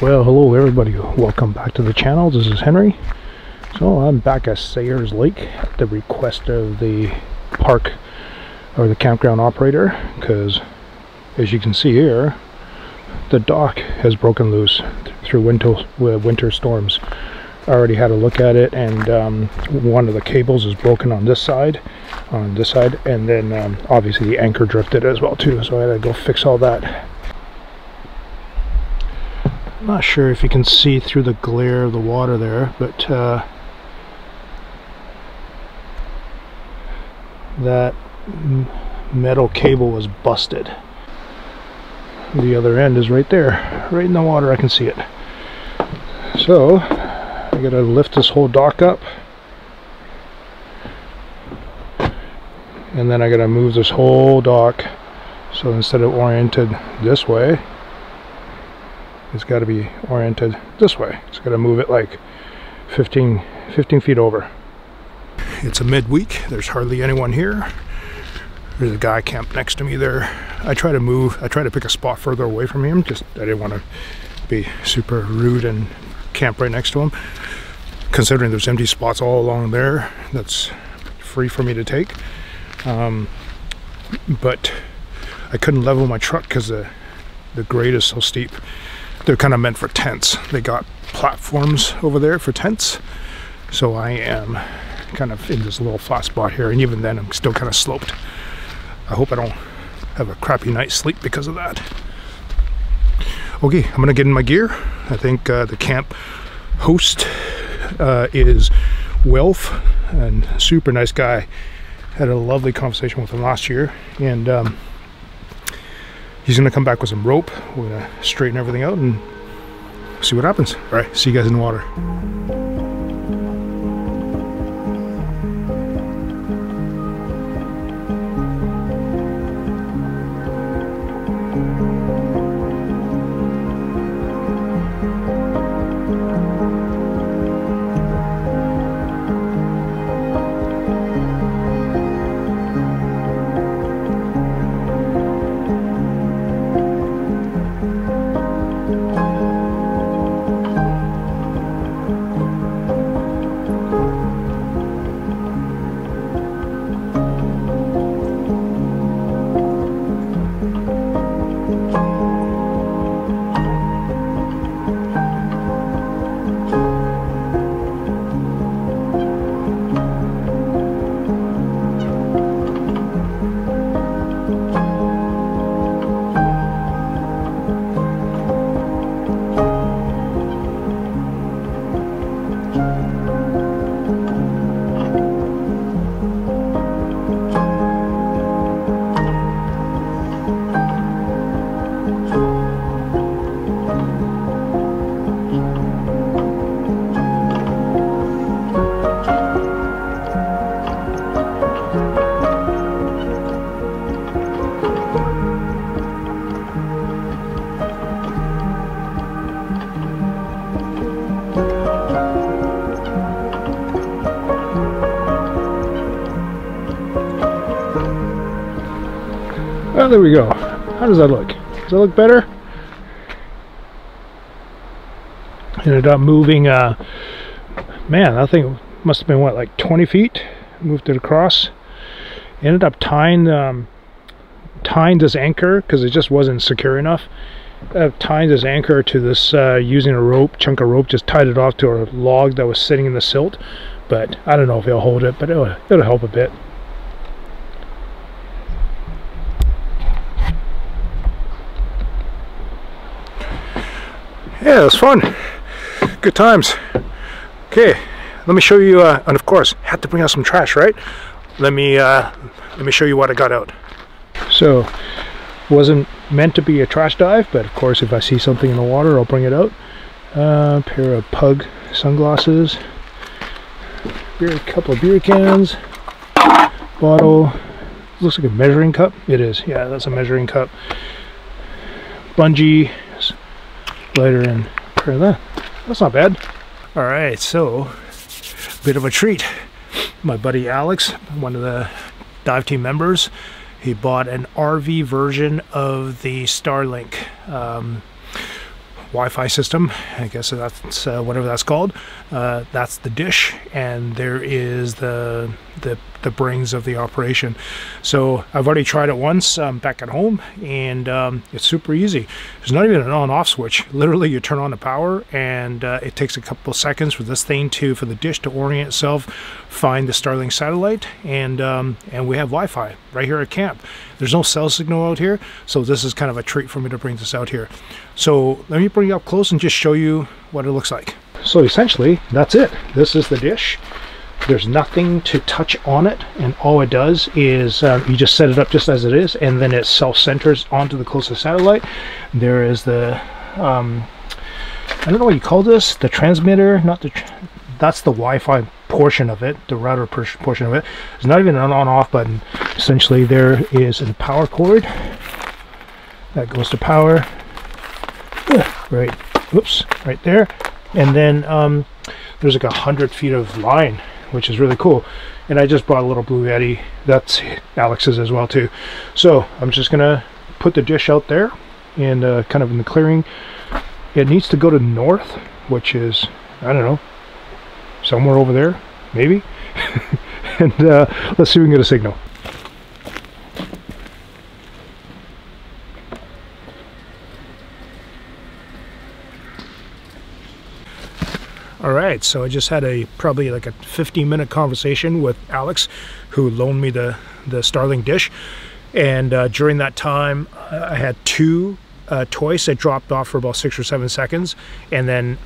Well, hello everybody, welcome back to the channel. This is Henry. So I'm back at Sayers Lake at the request of the park or the campground operator, because as you can see here, the dock has broken loose through winter storms. I already had a look at it, and one of the cables is broken on this side, and then obviously the anchor drifted as well too, so I had to go fix all that. I'm not sure if you can see through the glare of the water there, but that metal cable was busted. The other end is right there, right in the water. I can see it. So I gotta lift this whole dock up, and then I gotta move this whole dock, so instead of oriented this way, it's got to be oriented this way. It's got to move it like 15 feet over. It's a midweek. There's hardly anyone here. There's a guy camped next to me there. I try to pick a spot further away from him. I didn't want to be super rude and camp right next to him. Considering there's empty spots all along there, that's free for me to take. But I couldn't level my truck because the grade is so steep. They're kind of meant for tents. They got platforms over there for tents. So I am kind of in this little flat spot here, and even then I'm still kind of sloped. I hope I don't have a crappy night's sleep because of that. Okay, I'm gonna get in my gear. I think the camp host is Wilf, and super nice guy. Had a lovely conversation with him last year, and he's gonna come back with some rope. We're gonna straighten everything out and see what happens. All right, see you guys in the water. Well, there we go. How does that look? Does that look better? Ended up moving, man, that thing must have been what, like 20 feet? Moved it across. Ended up tying this anchor, because it just wasn't secure enough. Tying this anchor to this, using a chunk of rope, just tied it off to a log that was sitting in the silt. But I don't know if it'll hold it, but it'll help a bit. Yeah, it was fun. Good times. Okay, let me show you, and of course, had to bring out some trash, right? Let me show you what I got out. So, wasn't meant to be a trash dive, but of course, if I see something in the water, I'll bring it out. Pair of Pug sunglasses, couple of beer cans, bottle. Looks like a measuring cup. It is. Yeah, that's a measuring cup. Bungee. Lighter and that. That's not bad. All right, so bit of a treat. My buddy Alex, one of the dive team members, he bought an RV version of the Starlink. Wi-Fi system. I guess that's whatever that's called. That's the dish, and there is the brains of the operation. So I've already tried it once back at home, and it's super easy. There's not even an on-off switch. Literally, you turn on the power, and it takes a couple of seconds for this thing for the dish to orient itself, find the Starlink satellite, and we have Wi-Fi right here at camp. There's no cell signal out here, so this is kind of a treat for me to bring this out here. So let me bring it up close and just show you what it looks like. So essentially, that's it. This is the dish. There's nothing to touch on it, and all it does is you just set it up just as it is, and then it self-centers onto the closest satellite. There is the I don't know what you call this, the transmitter, not the that's the Wi-Fi portion of it, the router portion of it. There's not even an on-off button. Essentially, there is a power cord that goes to power right, whoops, right there, and then there's like 100 feet of line, which is really cool. And I just bought a little Blue Yeti. That's Alex's as well too. So I'm just gonna put the dish out there and kind of in the clearing. It needs to go to north, which is, I don't know, somewhere over there maybe. And let's see if we can get a signal. All right, so I just had probably like a 15-minute conversation with Alex, who loaned me the Starlink dish, and during that time I had two twice it dropped off for about 6 or 7 seconds, and then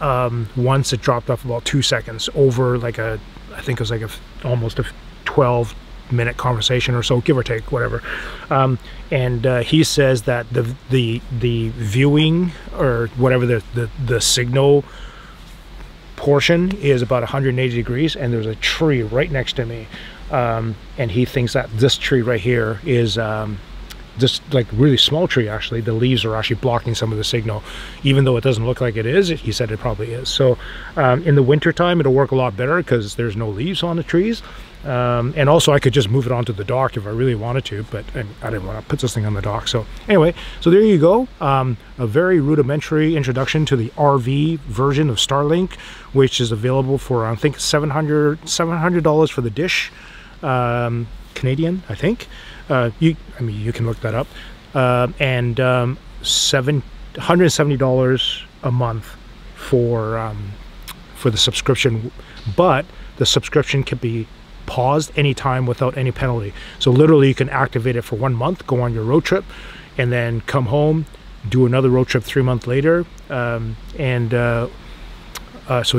once it dropped off about 2 seconds over like I think it was like almost a 12-minute conversation or so, give or take, whatever. And he says that the viewing or whatever the signal portion is about 180 degrees, and there's a tree right next to me, and he thinks that this tree right here is this like really small tree. Actually, the leaves are actually blocking some of the signal, even though it doesn't look like it is. He said it probably is. So in the winter time it'll work a lot better because there's no leaves on the trees, and also I could just move it onto the dock if I really wanted to, but I didn't want to put this thing on the dock. So anyway, so there you go. A very rudimentary introduction to the RV version of Starlink, which is available for I think $700 for the dish, Canadian, I think. You can look that up, and $170 a month for the subscription, but the subscription can be paused anytime without any penalty. So literally you can activate it for 1 month, go on your road trip, and then come home, do another road trip 3 months later, so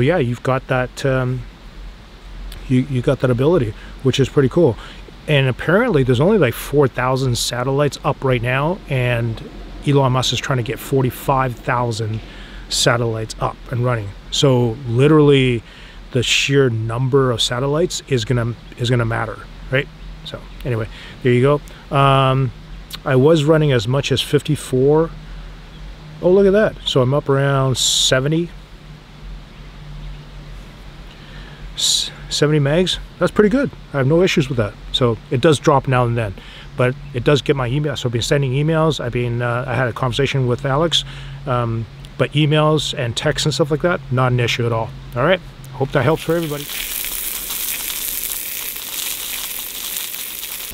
yeah, you've got that you got that ability, which is pretty cool. And apparently there's only like 4,000 satellites up right now, and Elon Musk is trying to get 45,000 satellites up and running. So literally the sheer number of satellites is gonna matter, right? So anyway, there you go. I was running as much as 54. Oh, look at that. So I'm up around 70 megs. That's pretty good. I have no issues with that. So it does drop now and then, but it does get my email. So I've been sending emails. I had a conversation with Alex, but emails and texts and stuff like that, not an issue at all. All right, hope that helps for everybody.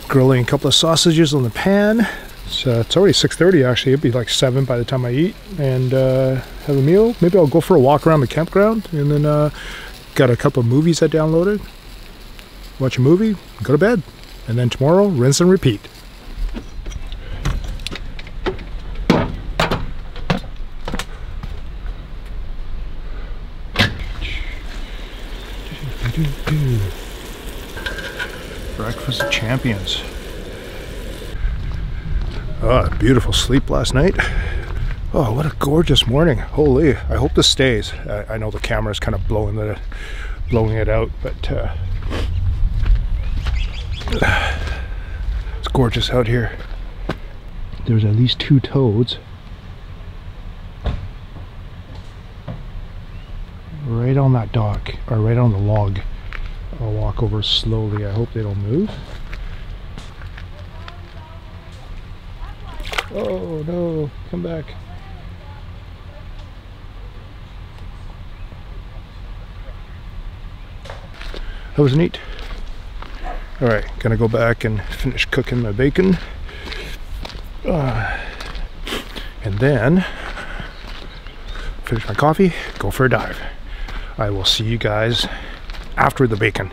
Grilling a couple of sausages on the pan. So it's already 6:30 actually. It'd be like 7 by the time I eat and have a meal. Maybe I'll go for a walk around the campground, and then got a couple of movies I downloaded. Watch a movie, go to bed, and then tomorrow rinse and repeat. Breakfast of champions. Oh, beautiful sleep last night. Oh, what a gorgeous morning. Holy, I hope this stays. I know the camera's kind of blowing it out, but it's gorgeous out here. There's at least 2 toads right on that dock, or right on the log. I'll walk over slowly. I hope they don't move. Oh no, come back. that was neat. All right, gonna go back and finish cooking my bacon. And then finish my coffee, go for a dive. I will see you guys after the bacon.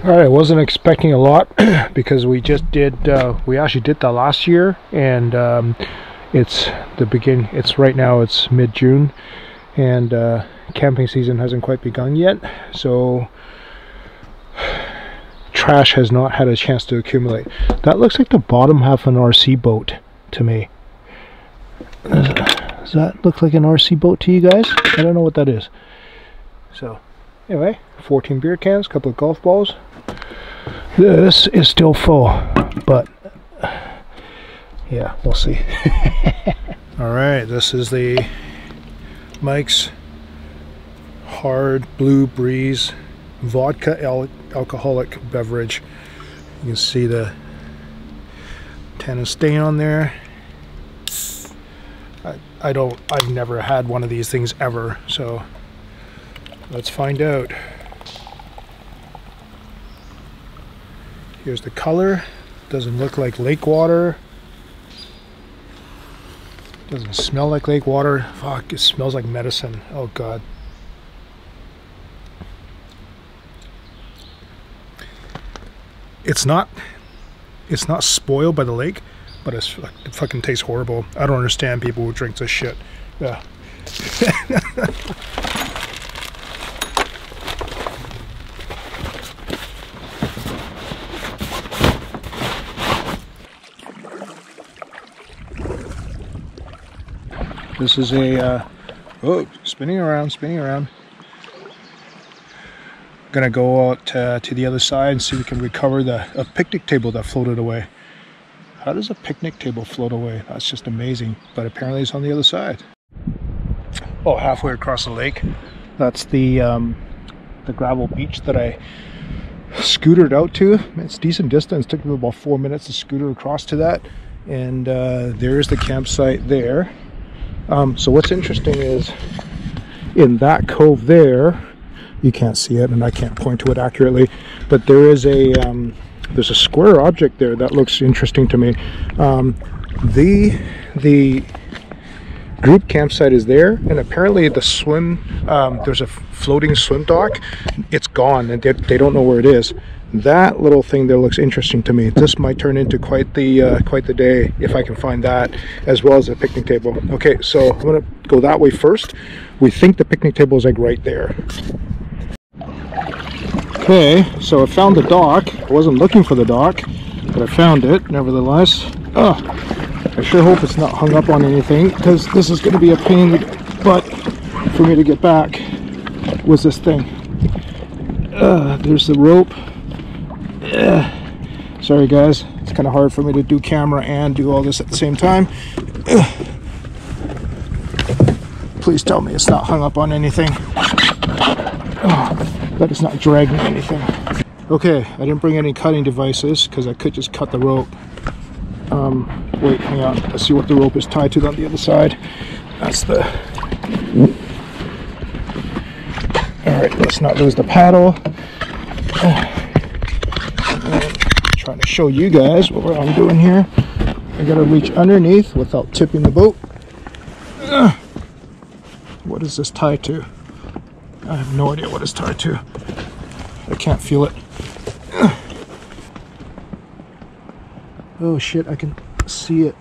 All right, I wasn't expecting a lot because we just did, we actually did that last year, and it's right now, it's mid-June, and camping season hasn't quite begun yet, so trash has not had a chance to accumulate. That looks like the bottom half of an RC boat to me. Does that look like an RC boat to you guys? I don't know what that is. So anyway, 14 beer cans, a couple of golf balls. This is still full, but yeah, we'll see. All right, this is the Mike's Hard Blue Breeze vodka alcoholic beverage. You can see the tannin stain on there. I've never had one of these things ever, so let's find out. Here's the color. Doesn't look like lake water. Doesn't smell like lake water. Fuck, it smells like medicine. Oh god. It's not spoiled by the lake, but it fucking tastes horrible. I don't understand people who drink this shit. Yeah. This is a, oh, spinning around. Gonna go out to the other side and see if we can recover a picnic table that floated away. How does a picnic table float away? That's just amazing, but apparently it's on the other side. Oh, halfway across the lake. That's the gravel beach that I scootered out to. It's decent distance. It took me about 4 minutes to scooter across to that, and there's the campsite there. So what's interesting is in that cove there, you can't see it and I can't point to it accurately, but there is there's a square object there that looks interesting to me. The group campsite is there, and apparently the swim, there's a floating swim dock. It's gone and they don't know where it is. That little thing there looks interesting to me. This might turn into quite the day if I can find that, as well as a picnic table. Okay, so I'm gonna go that way first. We think the picnic table is like right there. Okay, so I found the dock. I wasn't looking for the dock, but I found it nevertheless. Oh, I sure hope it's not hung up on anything, because this is going to be a pain in the butt for me to get back with this thing. There's the rope. Sorry guys, it's kind of hard for me to do camera and do all this at the same time. Please tell me it's not hung up on anything. That it's not dragging anything. Okay, I didn't bring any cutting devices because I could just cut the rope. Wait, hang on. Let's see what the rope is tied to on the other side. That's the... Alright, let's not lose the paddle. Trying to show you guys what I'm doing here. I gotta reach underneath without tipping the boat. What is this tied to? I have no idea what it's tied to. I can't feel it. Oh shit, I can see it.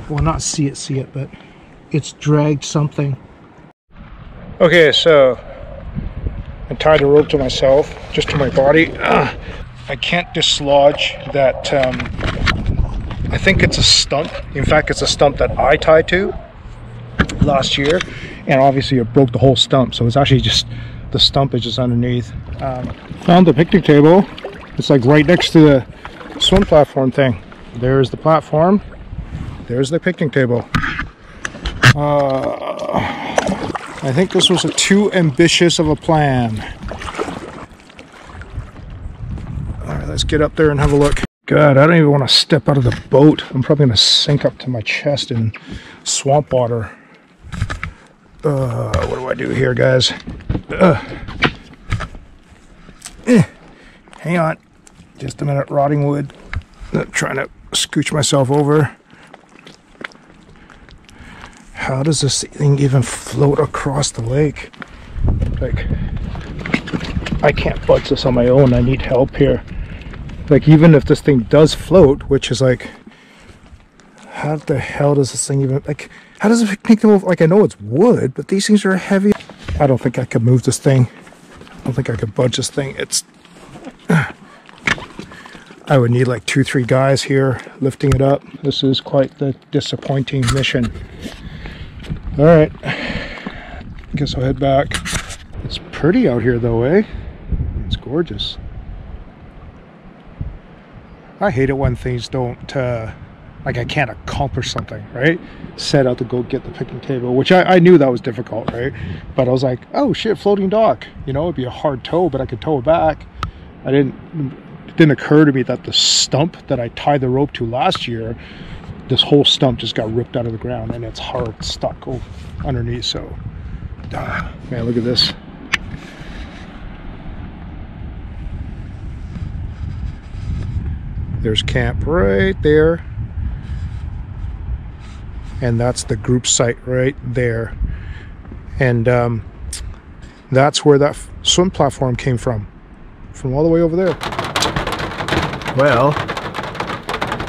Well, not see it, but it's dragged something. Okay, so I tied a rope to myself, just to my body. I can't dislodge that. I think it's a stump. In fact, it's a stump that I tied to last year, and obviously it broke the whole stump. So it's actually just the stump is just underneath. Found the picnic table. It's like right next to the swim platform thing. There's the platform. There's the picnic table. I think this was too ambitious of a plan. Alright, let's get up there and have a look. God, I don't even want to step out of the boat. I'm probably going to sink up to my chest in swamp water. What do I do here, guys? Hang on. Just a minute, rotting wood. I'm trying to scooch myself over. How does this thing even float across the lake? Like, I can't budge this on my own. I need help here. Like, even if this thing does float, which is like, how the hell does this thing even, like, how does it picnic table, like, I know it's wood, but these things are heavy. I don't think I could move this thing. I don't think I could budge this thing. It's, I would need like 2-3 guys here lifting it up. This is quite the disappointing mission. All right, guess I'll head back. It's pretty out here though, eh? It's gorgeous. I hate it when things don't, like I can't accomplish something, right? Set out to go get the picnic table, which I knew that was difficult, right? But I was like, oh shit, floating dock. You know, it'd be a hard tow, but I could tow it back. It didn't occur to me that the stump that I tied the rope to last year, this whole stump just got ripped out of the ground and it's hard stuck underneath. So, man, look at this. There's camp right there. And that's the group site right there. And that's where that swim platform came from all the way over there. Well,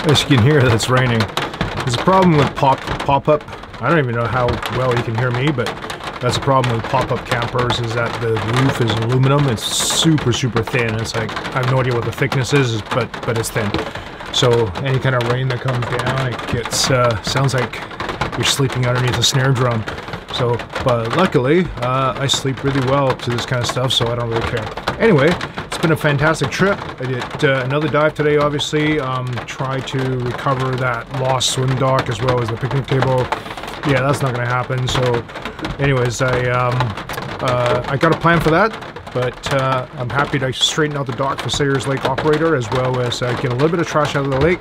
as you can hear, it's raining. There's a problem with pop-up. I don't even know how well you can hear me, but that's a problem with pop-up campers, is that the roof is aluminum. It's super, super thin. It's like, I have no idea what the thickness is, but it's thin. So any kind of rain that comes down, it gets, sounds like you're sleeping underneath a snare drum. So, but luckily, I sleep really well to this kind of stuff, so I don't really care. Anyway, it's been a fantastic trip. I did another dive today, obviously. Try to recover that lost swim dock as well as the picnic table. Yeah, that's not going to happen. So, anyways, I got a plan for that. But I'm happy to straighten out the dock for Sayers Lake Operator, as well as get a little bit of trash out of the lake.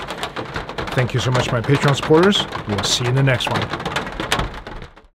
Thank you so much, my Patreon supporters. We'll see you in the next one.